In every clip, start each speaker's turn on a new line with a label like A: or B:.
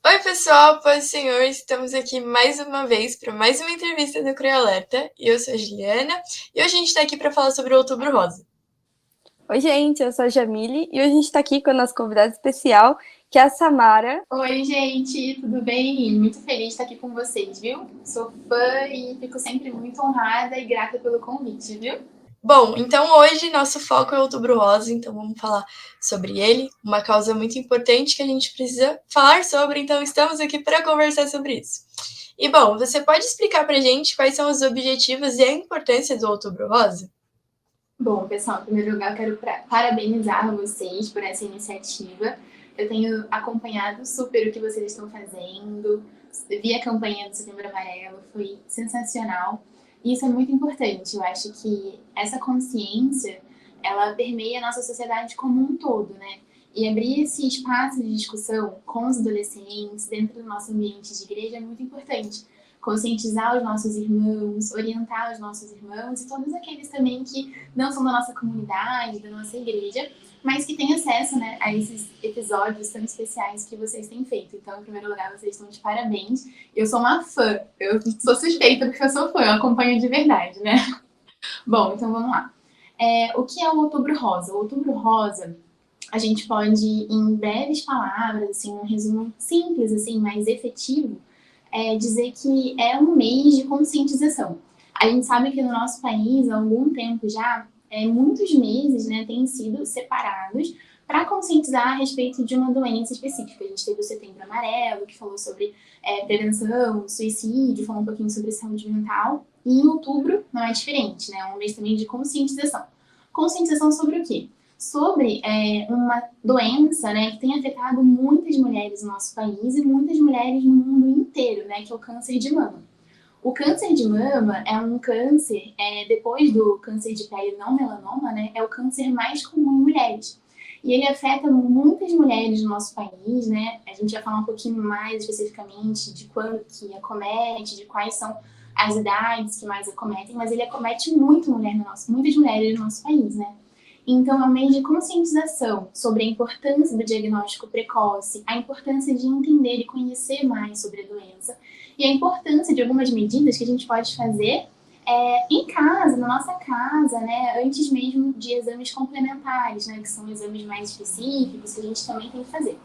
A: Oi, pessoal, paz do Senhor, estamos aqui mais uma vez para mais uma entrevista do Crio Alerta. Eu sou a Juliana e hoje a gente está aqui para falar sobre o Outubro Rosa.
B: Oi, gente, eu sou a Jamile e hoje a gente está aqui com a nossa convidada especial, que é a Samara.
C: Oi, gente, tudo bem? Muito feliz de estar aqui com vocês, viu? Sou fã e fico sempre muito honrada e grata pelo convite, viu?
A: Bom, então hoje nosso foco é o Outubro Rosa, então vamos falar sobre ele, uma causa muito importante que a gente precisa falar sobre, então estamos aqui para conversar sobre isso. E bom, você pode explicar para a gente quais são os objetivos e a importância do Outubro Rosa?
C: Bom, pessoal, em primeiro lugar, eu quero parabenizar vocês por essa iniciativa. Eu tenho acompanhado super o que vocês estão fazendo, vi a campanha do Setembro Amarelo, foi sensacional. E isso é muito importante. Eu acho que essa consciência, ela permeia a nossa sociedade como um todo, né? E abrir esse espaço de discussão com os adolescentes dentro do nosso ambiente de igreja é muito importante. Conscientizar os nossos irmãos, orientar os nossos irmãos e todos aqueles também que não são da nossa comunidade, da nossa igreja, mas que têm acesso, né, a esses episódios tão especiais que vocês têm feito. Então, em primeiro lugar, vocês estão de parabéns. Eu sou uma fã, eu sou suspeita porque eu sou fã, eu acompanho de verdade, né? Bom, então vamos lá. O que é o Outubro Rosa? O Outubro Rosa, a gente pode, em breves palavras, assim, um resumo simples, assim, mais efetivo, dizer que é um mês de conscientização. A gente sabe que no nosso país, há algum tempo já, muitos meses, né, têm sido separados para conscientizar a respeito de uma doença específica. A gente teve o Setembro Amarelo, que falou sobre prevenção, suicídio, falou um pouquinho sobre saúde mental. E em outubro não é diferente, né? É um mês também de conscientização. Conscientização sobre o quê? Sobre uma doença, né, que tem afetado muitas mulheres no nosso país e muitas mulheres no mundo inteiro, né, que é o câncer de mama. O câncer de mama é um câncer, depois do câncer de pele não melanoma, né, é o câncer mais comum em mulheres. E ele afeta muitas mulheres no nosso país, né? A gente vai falar um pouquinho mais especificamente de quando que acomete, de quais são as idades que mais acometem, mas ele acomete muitas mulheres no nosso país, né? Então, é um mês de conscientização sobre a importância do diagnóstico precoce, a importância de entender e conhecer mais sobre a doença e a importância de algumas medidas que a gente pode fazer em casa, na nossa casa, né, antes mesmo de exames complementares, né, que são exames mais específicos que a gente também tem que fazer.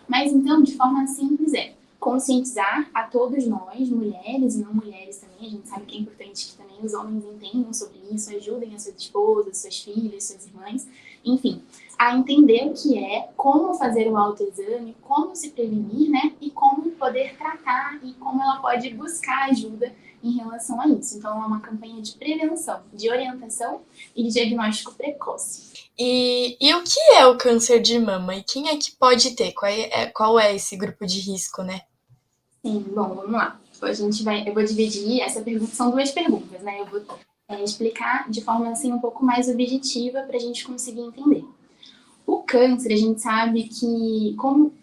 C: Mas então, de forma simples, conscientizar a todos nós, mulheres e não mulheres também. A gente sabe que é importante que também os homens entendam sobre isso, ajudem as suas esposas, suas filhas, suas irmãs, enfim, a entender o que é, como fazer o autoexame, como se prevenir, né, e como poder tratar e como ela pode buscar ajuda em relação a isso. Então, é uma campanha de prevenção, de orientação e de diagnóstico precoce.
A: E o que é o câncer de mama? E quem é que pode ter? Qual é esse grupo de risco, né?
C: Sim, bom, vamos lá. Eu vou dividir essa pergunta, são duas perguntas, né? Eu vou explicar de forma assim um pouco mais objetiva para a gente conseguir entender. O câncer, a gente sabe que,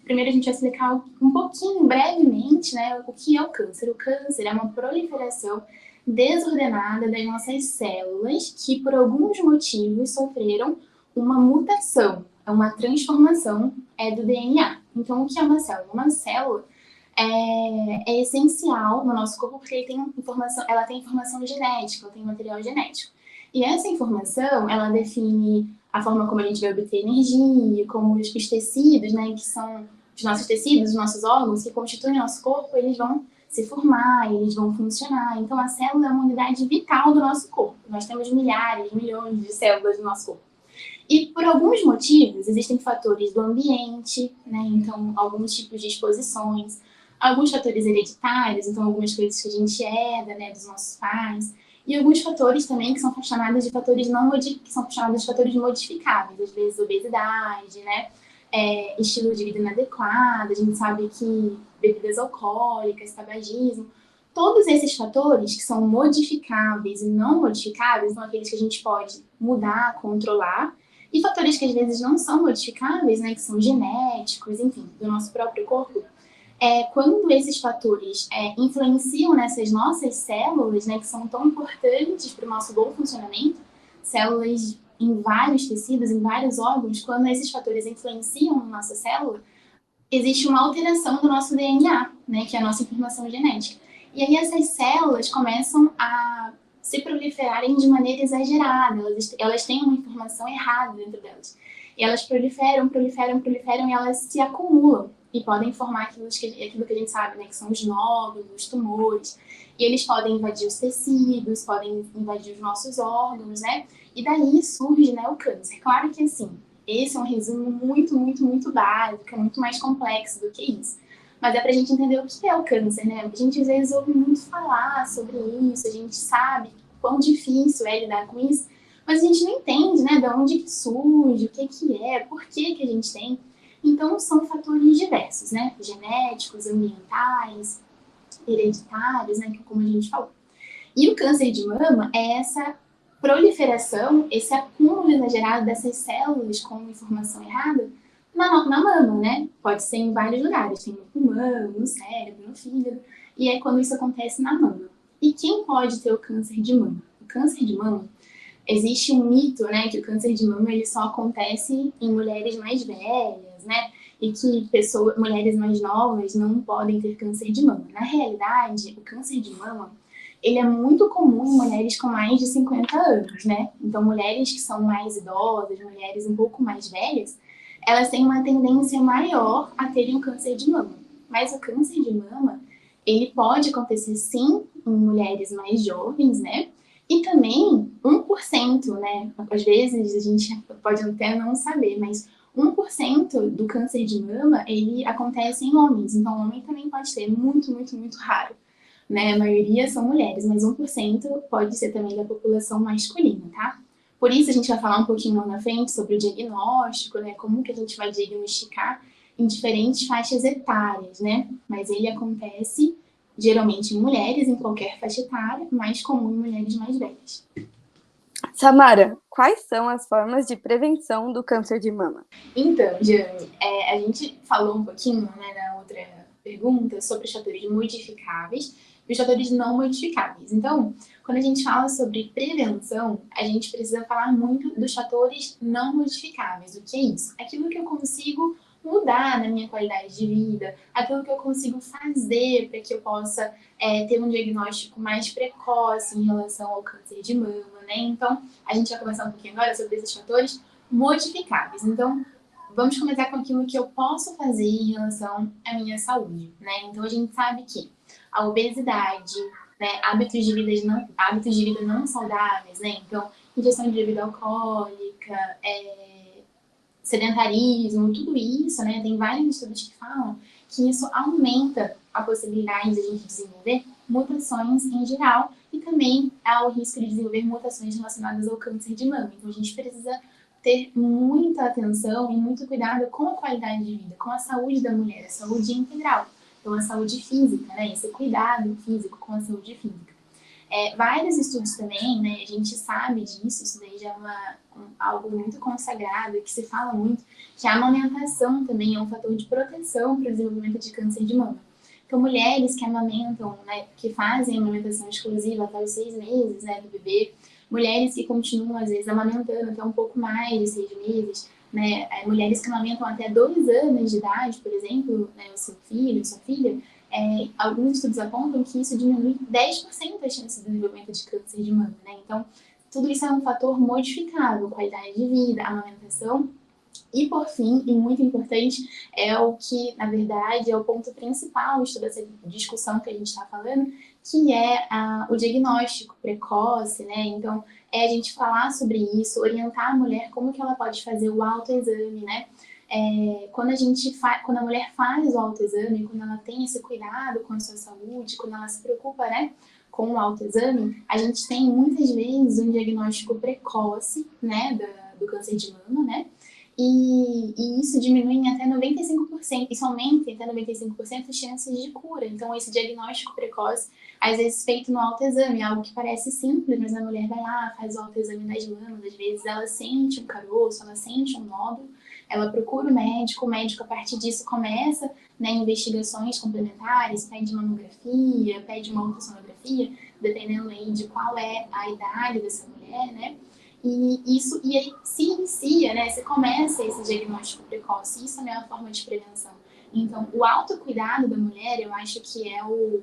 C: primeiro a gente vai explicar um pouquinho, brevemente, né, o que é o câncer. O câncer é uma proliferação desordenada das nossas células que, por alguns motivos, sofreram uma mutação, uma transformação do DNA. Então, o que é uma célula? Uma célula é essencial no nosso corpo porque ela tem informação genética, ela tem material genético. E essa informação, ela define a forma como a gente vai obter energia, como os tecidos, né, que são os nossos tecidos, os nossos órgãos que constituem o nosso corpo, eles vão se formar, eles vão funcionar. Então, a célula é uma unidade vital do nosso corpo. Nós temos milhares, milhões de células no nosso corpo. E por alguns motivos, existem fatores do ambiente, né, então alguns tipos de exposições, alguns fatores hereditários, então algumas coisas que a gente herda, né, dos nossos pais, e alguns fatores também que são chamados de fatores modificáveis, às vezes obesidade, né, estilo de vida inadequado, a gente sabe que bebidas alcoólicas, tabagismo, todos esses fatores que são modificáveis e não modificáveis são aqueles que a gente pode mudar, controlar, e fatores que às vezes não são modificáveis, né, que são genéticos, enfim, do nosso próprio corpo, quando esses fatores influenciam nessas nossas células, né, que são tão importantes para o nosso bom funcionamento, células em vários tecidos, em vários órgãos, quando esses fatores influenciam na nossa célula, existe uma alteração do nosso DNA, né, que é a nossa informação genética. E aí essas células começam a se proliferarem de maneira exagerada, elas têm uma informação errada dentro delas. E elas proliferam e elas se acumulam e podem formar aquilo que a gente sabe, né, que são os nódulos, os tumores. E eles podem invadir os tecidos, podem invadir os nossos órgãos, né? E daí surge, né, o câncer. Claro que, assim, esse é um resumo muito básico, é muito mais complexo do que isso. Mas é pra gente entender o que é o câncer, né? A gente às vezes ouve muito falar sobre isso, a gente sabe quão difícil é lidar com isso, mas a gente não entende, né, de onde que surge, o que é, por que a gente tem. Então, são fatores diversos, né? Genéticos, ambientais, hereditários, né, como a gente falou. E o câncer de mama é essa proliferação, esse acúmulo exagerado dessas células com informação errada na mama, né? Pode ser em vários lugares, tem no pulmão, no cérebro, no fígado, e é quando isso acontece na mama. E quem pode ter o câncer de mama? O câncer de mama, existe um mito, né, que o câncer de mama ele só acontece em mulheres mais velhas, né? E que mulheres mais novas não podem ter câncer de mama. Na realidade, o câncer de mama, ele é muito comum em mulheres com mais de 50 anos, né? Então, mulheres que são mais idosas, mulheres um pouco mais velhas, elas têm uma tendência maior a terem o câncer de mama. Mas o câncer de mama, ele pode acontecer sim em mulheres mais jovens, né? E também 1%, né? Às vezes a gente pode até não saber, mas 1% do câncer de mama, ele acontece em homens. Então, homem também pode ter, muito raro. Né? A maioria são mulheres, mas 1% pode ser também da população masculina, tá? Por isso a gente vai falar um pouquinho lá na frente sobre o diagnóstico, né? Como que a gente vai diagnosticar em diferentes faixas etárias, né? Mas ele acontece geralmente em mulheres, em qualquer faixa etária, mais comum em mulheres mais velhas.
B: Samara, quais são as formas de prevenção do câncer de mama?
C: Então, Jane, a gente falou um pouquinho, né, na outra pergunta sobre os fatores modificáveis e os fatores não modificáveis. Então, quando a gente fala sobre prevenção, a gente precisa falar muito dos fatores não modificáveis. O que é isso? Aquilo que eu consigo mudar na minha qualidade de vida, aquilo que eu consigo fazer para que eu possa ter um diagnóstico mais precoce em relação ao câncer de mama, né? Então, a gente vai conversar um pouquinho agora sobre esses fatores modificáveis. Então, vamos começar com aquilo que eu posso fazer em relação à minha saúde, né? Então, a gente sabe que a obesidade, né, hábitos de vida não saudáveis, né? Então, ingestão de bebida alcoólica, sedentarismo, tudo isso, né? Tem vários estudos que falam que isso aumenta a possibilidade de a gente desenvolver mutações em geral e também há o risco de desenvolver mutações relacionadas ao câncer de mama. Então, a gente precisa ter muita atenção e muito cuidado com a qualidade de vida, com a saúde da mulher, a saúde integral. Então, a saúde física, né? Esse cuidado físico com a saúde física. Vários estudos também, né? A gente sabe disso, isso daí já é algo muito consagrado e que se fala muito, que a amamentação também é um fator de proteção para o desenvolvimento de câncer de mama. Então, mulheres que amamentam, né, que fazem amamentação exclusiva até os 6 meses, né, do bebê, mulheres que continuam, às vezes, amamentando até um pouco mais de 6 meses, né, mulheres que amamentam até 2 anos de idade, por exemplo, né, o seu filho, sua filha, alguns estudos apontam que isso diminui 10% a chance de desenvolvimento de câncer de mama, né? Então, tudo isso é um fator modificável, qualidade de vida, amamentação. E, por fim, e muito importante, é o que, na verdade, é o ponto principal de toda essa discussão que a gente está falando, que é o diagnóstico precoce, né? Então, a gente falar sobre isso, orientar a mulher como que ela pode fazer o autoexame, né? Quando a mulher faz o autoexame, quando ela tem esse cuidado com a sua saúde, quando ela se preocupa, né, com o autoexame, a gente tem muitas vezes um diagnóstico precoce, né, do câncer de mama, né, e isso diminui em até 95%, isso aumenta em até 95% as chances de cura. Então, esse diagnóstico precoce, às vezes feito no autoexame, algo que parece simples, mas a mulher vai lá, faz o autoexame das mamas, às vezes ela sente um caroço, ela sente um nódulo, ela procura o médico a partir disso começa, né, investigações complementares, pede mamografia, pede uma ultrassonografia, dependendo aí de qual é a idade dessa mulher, né? E aí se inicia, né, se começa esse diagnóstico precoce, isso é a forma de prevenção. Então, o autocuidado da mulher, eu acho que é o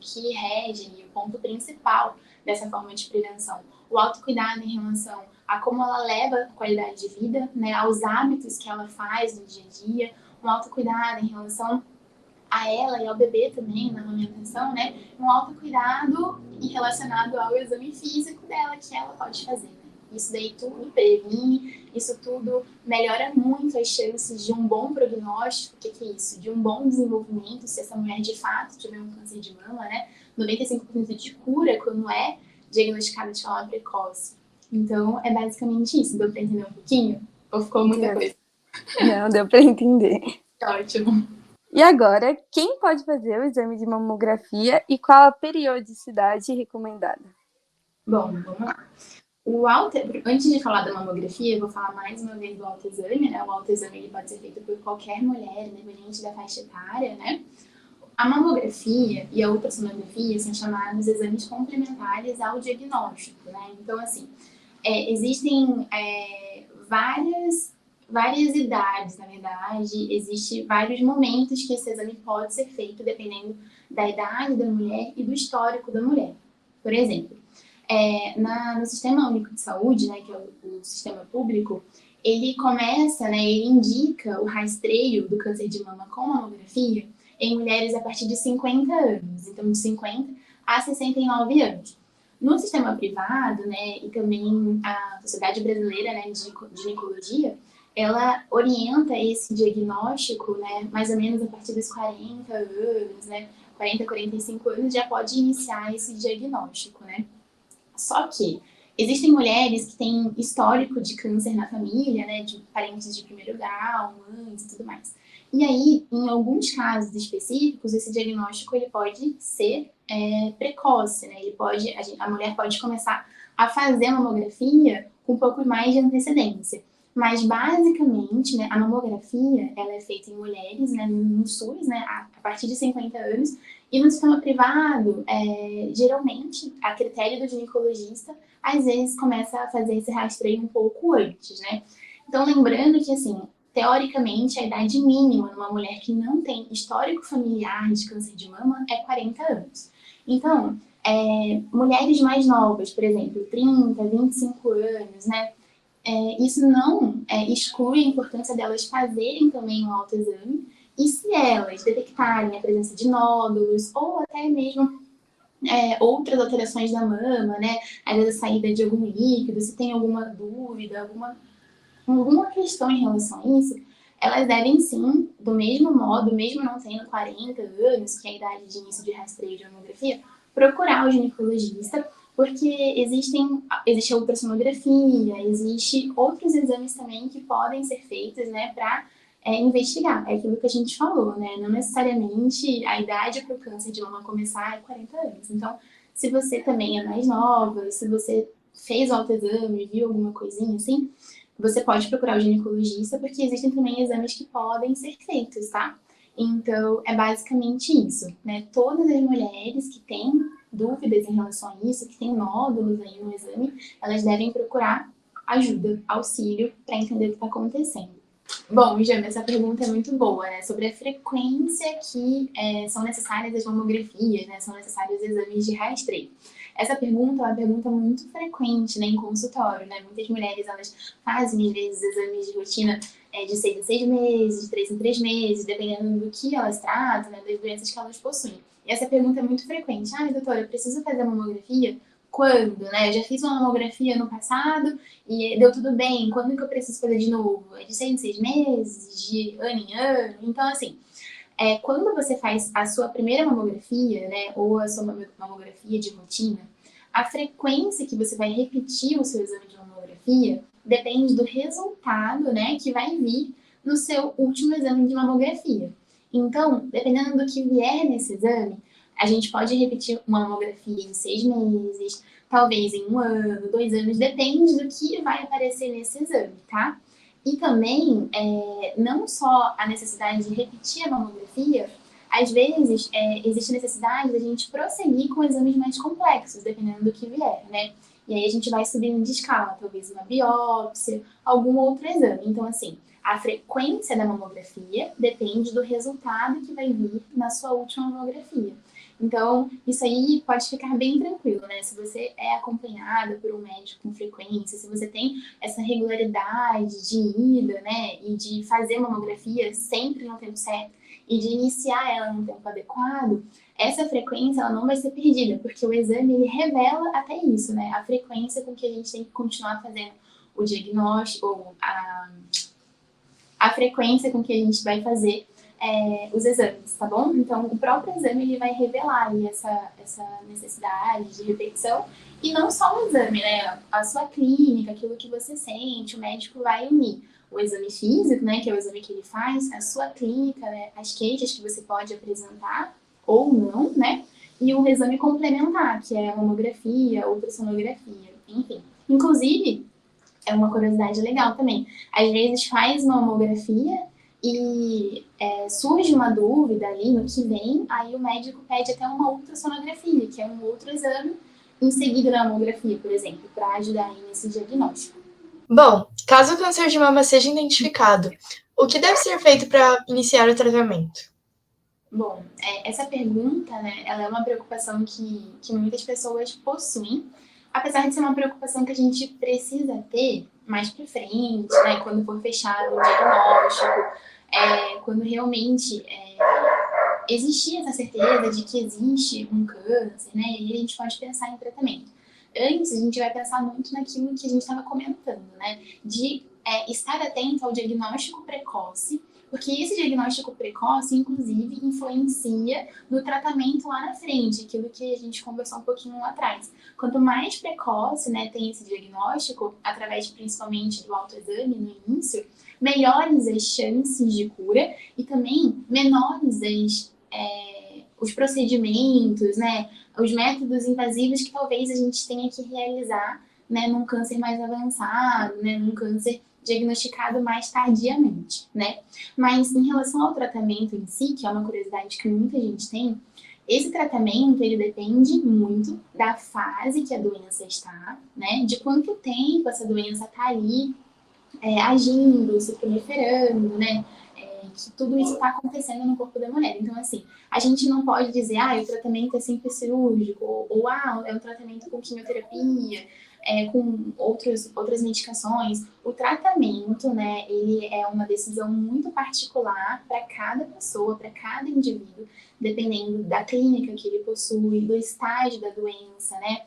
C: que rege, o ponto principal dessa forma de prevenção. O autocuidado em relação a como ela leva a qualidade de vida, né, aos hábitos que ela faz no dia a dia, um autocuidado em relação a ela e ao bebê também, na amamentação, né, um autocuidado relacionado ao exame físico dela que ela pode fazer. Né? Isso daí tudo previne, isso tudo melhora muito as chances de um bom prognóstico. O que é isso? De um bom desenvolvimento, se essa mulher de fato tiver um câncer de mama, né? 95% de cura quando é diagnosticada de forma precoce. Então, é basicamente isso. Deu para entender um pouquinho? Ou ficou muita coisa?
B: Não, deu para entender.
C: Ótimo.
B: E agora, quem pode fazer o exame de mamografia e qual a periodicidade recomendada?
C: Bom, vamos lá. Antes de falar da mamografia, eu vou falar mais uma vez do autoexame, né? O autoexame ele pode ser feito por qualquer mulher, independente da faixa etária, né? A mamografia e a ultrassonografia são chamados exames complementares ao diagnóstico, né? Então, assim, existem várias idades, na verdade, existem vários momentos que esse exame pode ser feito, dependendo da idade da mulher e do histórico da mulher. Por exemplo, no Sistema Único de Saúde, né, que é o sistema público, ele começa, né, ele indica o rastreio do câncer de mama com mamografia em mulheres a partir de 50 anos, então de 50 a 69 anos. No sistema privado, né, e também a Sociedade Brasileira, né, de Ginecologia, ela orienta esse diagnóstico, né, mais ou menos a partir dos 40 anos, né, 40, 45 anos, já pode iniciar esse diagnóstico, né. Só que existem mulheres que têm histórico de câncer na família, né, de parentes de primeiro grau, mães e tudo mais. E aí, em alguns casos específicos, esse diagnóstico ele pode ser precoce, né? A mulher pode começar a fazer a mamografia com um pouco mais de antecedência. Mas, basicamente, né, a mamografia ela é feita em mulheres, né, no SUS, né, a partir de 50 anos, e no sistema privado, geralmente, a critério do ginecologista, às vezes começa a fazer esse rastreio um pouco antes, né? Então, lembrando que, assim, teoricamente, a idade mínima numa mulher que não tem histórico familiar de câncer de mama é 40 anos. Então, mulheres mais novas, por exemplo, 30, 25 anos, né? Isso não exclui a importância delas fazerem também um autoexame, e se elas detectarem a presença de nódulos ou até mesmo outras alterações da mama, né? Às vezes a saída de algum líquido, se tem alguma dúvida, alguma questão em relação a isso, elas devem sim, do mesmo modo, mesmo não tendo 40 anos, que é a idade de início de rastreio de mamografia, procurar o ginecologista, porque existe a ultrassonografia, existe outros exames também que podem ser feitos, né, para investigar. É aquilo que a gente falou, né? Não necessariamente a idade para o câncer de mama começar é 40 anos. Então, se você também é mais nova, se você fez o autoexame, viu alguma coisinha assim, você pode procurar o ginecologista, porque existem também exames que podem ser feitos, tá? Então, é basicamente isso, né? Todas as mulheres que têm dúvidas em relação a isso, que têm nódulos aí no exame, elas devem procurar ajuda, auxílio, para entender o que está acontecendo. Bom, Jana, essa pergunta é muito boa, né? Sobre a frequência que são necessárias as mamografias, né? São necessários exames de rastreio. Essa pergunta é uma pergunta muito frequente, né, em consultório, né? Muitas mulheres, elas fazem, às vezes, exames de rotina de 6 em 6 meses, de 3 em 3 meses, dependendo do que elas tratam, né, das doenças que elas possuem. E essa pergunta é muito frequente. Ai, doutora, eu preciso fazer a mamografia? Quando, né? Eu já fiz uma mamografia no passado e deu tudo bem. Quando que eu preciso fazer de novo? É de 6 em 6 meses? De ano em ano? Então, assim, quando você faz a sua primeira mamografia, né, ou a sua mamografia de rotina, a frequência que você vai repetir o seu exame de mamografia depende do resultado, né, que vai vir no seu último exame de mamografia. Então, dependendo do que vier nesse exame, a gente pode repetir uma mamografia em 6 meses, talvez em 1 ano, 2 anos, depende do que vai aparecer nesse exame, tá? E também, não só a necessidade de repetir a mamografia, às vezes existe a necessidade da gente prosseguir com exames mais complexos, dependendo do que vier, né? E aí a gente vai subindo de escala, talvez uma biópsia, algum outro exame. Então, assim, A frequência da mamografia depende do resultado que vai vir na sua última mamografia. Então, isso aí pode ficar bem tranquilo, né? Se você é acompanhada por um médico com frequência, se você tem essa regularidade de ida, né, e de fazer mamografia sempre no tempo certo e de iniciar ela no tempo adequado, essa frequência ela não vai ser perdida, porque o exame ele revela até isso, né? A frequência com que a gente tem que continuar fazendo o diagnóstico, ou a frequência com que a gente vai fazer os exames, tá bom? Então, o próprio exame ele vai revelar aí essa necessidade de repetição, e não só o exame, né? A sua clínica, aquilo que você sente, o médico vai unir o exame físico, né, que é o exame que ele faz, a sua clínica, né, as queixas que você pode apresentar ou não, né, e o exame complementar, que é a mamografia, ultrassonografia, enfim. Inclusive, é uma curiosidade legal também. Às vezes faz uma mamografia e surge uma dúvida ali no que vem, aí o médico pede até uma ultrassonografia, que é um outro exame em seguida da mamografia, por exemplo, para ajudar aí nesse diagnóstico.
A: Bom, caso o câncer de mama seja identificado, o que deve ser feito para iniciar o tratamento?
C: Bom, essa pergunta, né, ela é uma preocupação que muitas pessoas possuem, apesar de ser uma preocupação que a gente precisa ter mais para frente, né, quando for fechado o diagnóstico, quando realmente existir essa certeza de que existe um câncer, né, e a gente pode pensar em tratamento. Antes, a gente vai pensar muito naquilo que a gente estava comentando, né, de estar atento ao diagnóstico precoce, porque esse diagnóstico precoce, inclusive, influencia no tratamento lá na frente, aquilo que a gente conversou um pouquinho lá atrás. Quanto mais precoce, né, tem esse diagnóstico, através principalmente do autoexame no início, melhores as chances de cura e também menores os procedimentos, né, os métodos invasivos que talvez a gente tenha que realizar, né, num câncer mais avançado, né, num câncer diagnosticado mais tardiamente, né? Mas em relação ao tratamento em si, que é uma curiosidade que muita gente tem, esse tratamento ele depende muito da fase que a doença está, né? De quanto tempo essa doença está ali agindo, se proliferando, né? Que tudo isso está acontecendo no corpo da mulher. Então, assim, a gente não pode dizer, o tratamento é sempre cirúrgico, ou é um tratamento com quimioterapia, com outras medicações. O tratamento, né, ele é uma decisão muito particular para cada pessoa, para cada indivíduo, dependendo da clínica que ele possui, do estágio da doença, né?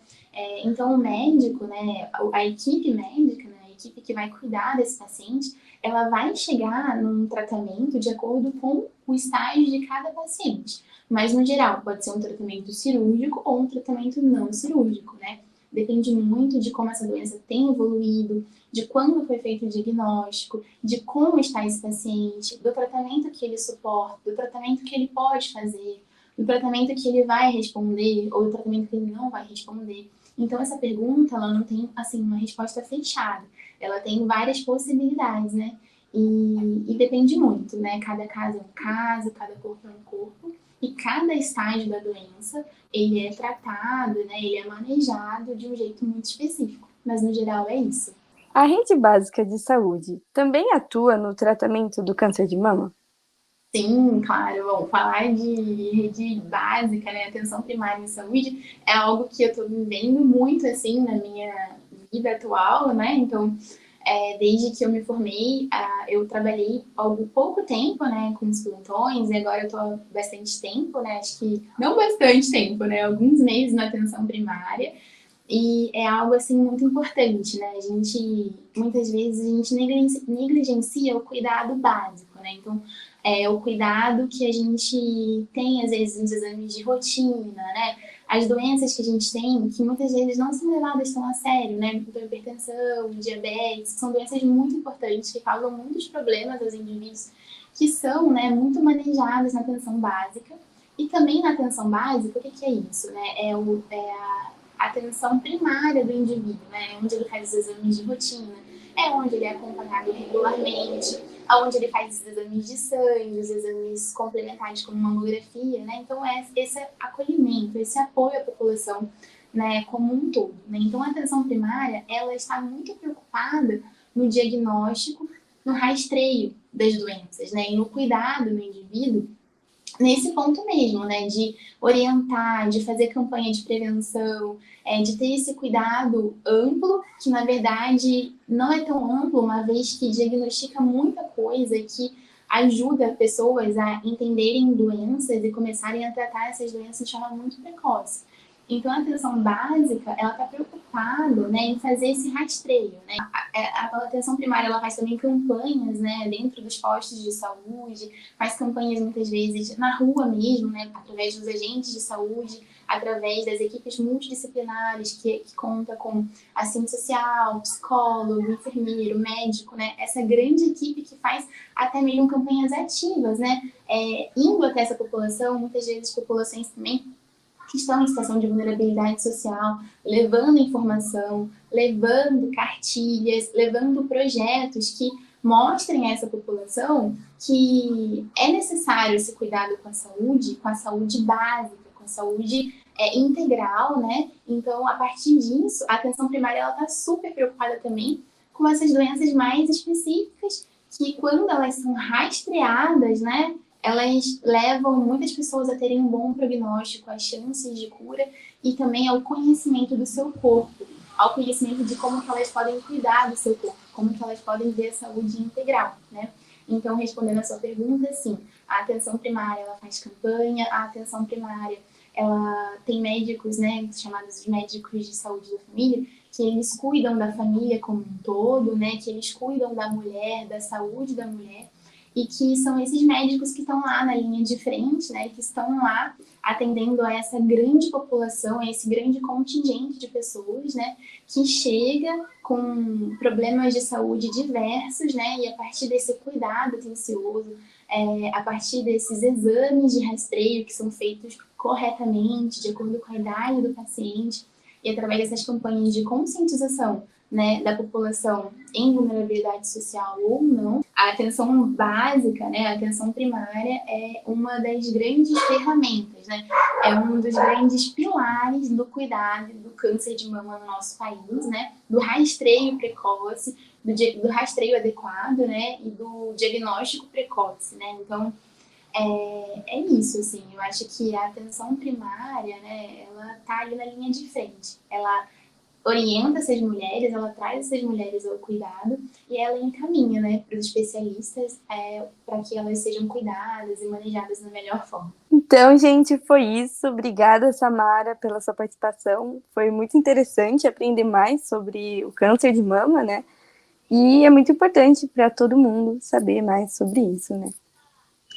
C: Então, o médico, né, a equipe médica, né, a equipe que vai cuidar desse paciente, ela vai chegar num tratamento de acordo com o estágio de cada paciente. Mas, no geral, pode ser um tratamento cirúrgico ou um tratamento não cirúrgico, né? Depende muito de como essa doença tem evoluído, de quando foi feito o diagnóstico, de como está esse paciente, do tratamento que ele suporta, do tratamento que ele pode fazer, do tratamento que ele vai responder ou do tratamento que ele não vai responder. Então, essa pergunta, ela não tem, assim, uma resposta fechada. Ela tem várias possibilidades, né? E depende muito, né? Cada caso é um caso, cada corpo é um corpo. E cada estágio da doença, ele é tratado, né? Ele é manejado de um jeito muito específico. Mas, no geral, é isso.
B: A rede básica de saúde também atua no tratamento do câncer de mama?
C: Sim, claro. Bom, falar de rede básica, né? Atenção primária em saúde é algo que eu estou vivendo muito, assim, na minha vida atual, né? Então, desde que eu me formei, eu trabalhei pouco tempo, né, com os plantões, e agora eu tô há bastante tempo, né, acho que não bastante tempo, né, alguns meses na atenção primária, e é algo, assim, muito importante, né, muitas vezes, a gente negligencia o cuidado básico, né, então, o cuidado que a gente tem, às vezes, nos exames de rotina, né, as doenças que a gente tem, que muitas vezes não são levadas tão a sério, né? Então, hipertensão, diabetes, são doenças muito importantes, que causam muitos problemas aos indivíduos, que são, né, muito manejadas na atenção básica. E também na atenção básica, o que é isso, né? É a atenção primária do indivíduo, né? Onde ele faz os exames de rotina, onde ele é acompanhado regularmente, onde ele faz os exames de sangue, os exames complementares como mamografia, né? Então, esse acolhimento, esse apoio à população, né, como um todo, né? Então, a atenção primária, ela está muito preocupada no diagnóstico no rastreio das doenças, né? E no cuidado do indivíduo nesse ponto mesmo, né, de orientar, de fazer campanha de prevenção, de ter esse cuidado amplo, que na verdade não é tão amplo, uma vez que diagnostica muita coisa e que ajuda pessoas a entenderem doenças e começarem a tratar essas doenças de forma muito precoce. Então, a atenção básica, ela está preocupada, né, em fazer esse rastreio, né? A atenção primária, ela faz também campanhas, né, dentro dos postos de saúde, faz campanhas muitas vezes na rua mesmo, né, através dos agentes de saúde, através das equipes multidisciplinares que conta com assistente social, psicólogo, enfermeiro, médico, né, essa grande equipe que faz até mesmo campanhas ativas, né, indo até essa população, muitas vezes populações também que estão em situação de vulnerabilidade social, levando informação, levando cartilhas, levando projetos que mostrem a essa população que é necessário esse cuidado com a saúde básica, com a saúde integral, né? Então, a partir disso, a atenção primária ela está super preocupada também com essas doenças mais específicas que, quando elas são rastreadas, né, elas levam muitas pessoas a terem um bom prognóstico, as chances de cura e também ao conhecimento do seu corpo, ao conhecimento de como que elas podem cuidar do seu corpo, como que elas podem ter a saúde integral, né? Então, respondendo a sua pergunta, sim, a atenção primária, ela faz campanha, a atenção primária, ela tem médicos, né, chamados de médicos de saúde da família, que eles cuidam da família como um todo, né, que eles cuidam da mulher, da saúde da mulher, e que são esses médicos que estão lá na linha de frente, né, que estão lá atendendo a essa grande população, a esse grande contingente de pessoas, né, que chega com problemas de saúde diversos, né, e a partir desse cuidado atencioso, a partir desses exames de rastreio que são feitos corretamente, de acordo com a idade do paciente, e através dessas campanhas de conscientização, né, da população em vulnerabilidade social ou não, a atenção básica, né, a atenção primária é uma das grandes ferramentas, né, é um dos grandes pilares do cuidado do câncer de mama no nosso país, né, do rastreio precoce, do rastreio adequado, né, e do diagnóstico precoce, né, então é isso, assim, eu acho que a atenção primária, né, ela tá ali na linha de frente, ela orienta essas mulheres, ela traz essas mulheres ao cuidado e ela encaminha, né, para os especialistas para que elas sejam cuidadas e manejadas da melhor forma.
B: Então, gente, foi isso. Obrigada, Samara, pela sua participação. Foi muito interessante aprender mais sobre o câncer de mama, né? E é muito importante para todo mundo saber mais sobre isso, né?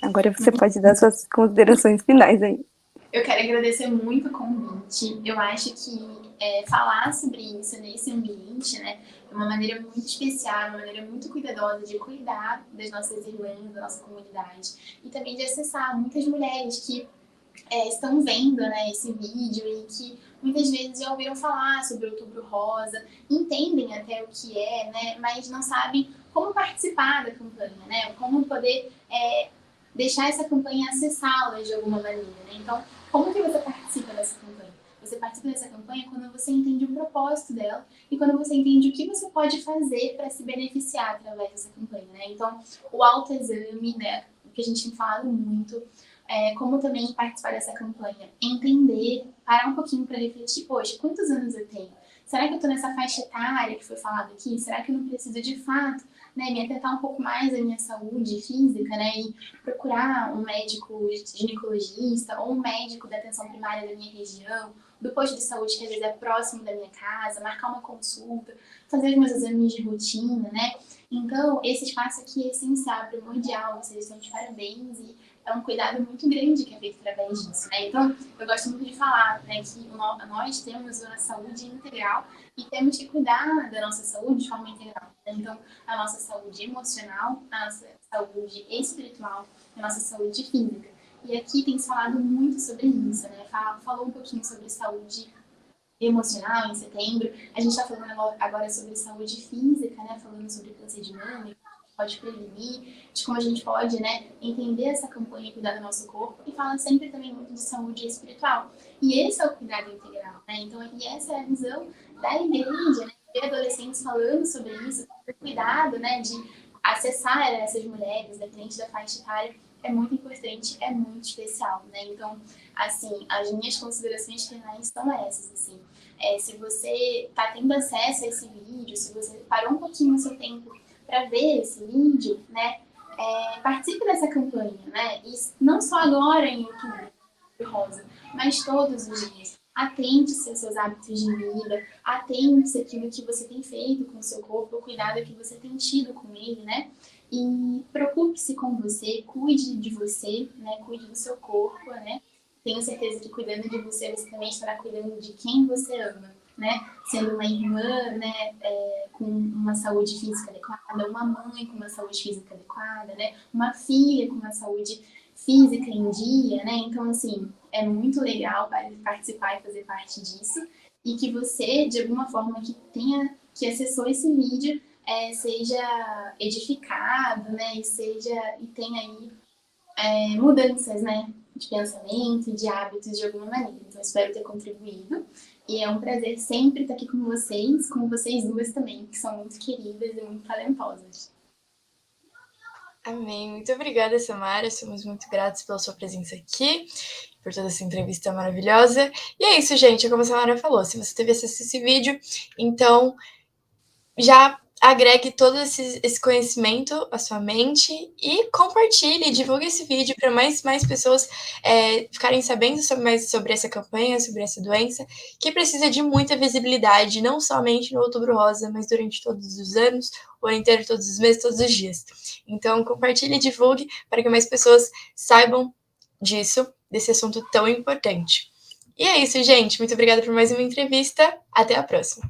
B: Agora você pode dar suas considerações finais aí.
C: Eu quero agradecer muito o convite. Eu acho que falar sobre isso nesse ambiente, né, é uma maneira muito especial, uma maneira muito cuidadosa de cuidar das nossas irmãs, da nossa comunidade e também de acessar muitas mulheres que estão vendo, né, esse vídeo e que muitas vezes já ouviram falar sobre o Outubro Rosa, entendem até o que é, né, mas não sabem como participar da campanha, né, como poder deixar essa campanha acessá-las de alguma maneira, né? Então, como que você participa dessa campanha? Você participa dessa campanha quando você entende o propósito dela e quando você entende o que você pode fazer para se beneficiar através dessa campanha, né? Então, o autoexame, né, que a gente tem falado muito, como também participar dessa campanha, entender, parar um pouquinho para refletir, poxa, quantos anos eu tenho? Será que eu estou nessa faixa etária que foi falado aqui? Será que eu não preciso de fato, né, me atentar um pouco mais à minha saúde física, né, e procurar um médico ginecologista ou um médico da atenção primária da minha região, do posto de saúde que às vezes é próximo da minha casa, marcar uma consulta, fazer os meus exames de rotina, né? Então, esse espaço aqui é essencial, primordial, vocês estão de parabéns e é um cuidado muito grande que é feito através disso, né? Então, eu gosto muito de falar, né, que nós temos uma saúde integral e temos que cuidar da nossa saúde de forma integral. Né? Então, a nossa saúde emocional, a nossa saúde espiritual, a nossa saúde física. E aqui tem se falado muito sobre isso, né? Falou um pouquinho sobre saúde emocional em setembro. A gente está falando agora sobre saúde física, né? Falando sobre câncer de mama, pode prevenir, de como a gente pode, né, entender essa campanha e cuidar do nosso corpo, e fala sempre também muito de saúde espiritual. E esse é o cuidado integral, né? Então, e essa é a visão da igreja, né? Ver adolescentes falando sobre isso, sobre cuidado, né, de acessar essas mulheres, independente da faixa etária, é muito importante, é muito especial, né? Então, assim, as minhas considerações finais são essas, assim. Se você está tendo acesso a esse vídeo, se você parou um pouquinho o seu tempo para ver esse vídeo, né? Participe dessa campanha, né? E não só agora em Outubro Rosa, mas todos os dias. Atente-se aos seus hábitos de vida, atente-se àquilo que você tem feito com o seu corpo, o cuidado que você tem tido com ele, né? E preocupe-se com você, cuide de você, né? Cuide do seu corpo, né? Tenho certeza que cuidando de você, você também estará cuidando de quem você ama, né? Sendo uma irmã, né? Com uma saúde física adequada, uma mãe com uma saúde física adequada, né? Uma filha com uma saúde física em dia, né? Então, assim, é muito legal participar e fazer parte disso. E que você, de alguma forma, que acessou esse vídeo, seja edificado, né? E tenha aí mudanças, né? De pensamento e de hábitos de alguma maneira. Então, espero ter contribuído. E é um prazer sempre estar aqui com vocês duas também, que são muito queridas e muito talentosas.
A: Amém. Muito obrigada, Samara. Somos muito gratos pela sua presença aqui, por toda essa entrevista maravilhosa. E é isso, gente. É como a Samara falou. Se você teve acesso a esse vídeo, então já agregue todo esse conhecimento à sua mente e compartilhe, divulgue esse vídeo para mais pessoas ficarem sabendo mais sobre essa campanha, sobre essa doença, que precisa de muita visibilidade, não somente no Outubro Rosa, mas durante todos os anos, o ano inteiro, todos os meses, todos os dias. Então, compartilhe e divulgue para que mais pessoas saibam disso, desse assunto tão importante. E é isso, gente. Muito obrigada por mais uma entrevista. Até a próxima.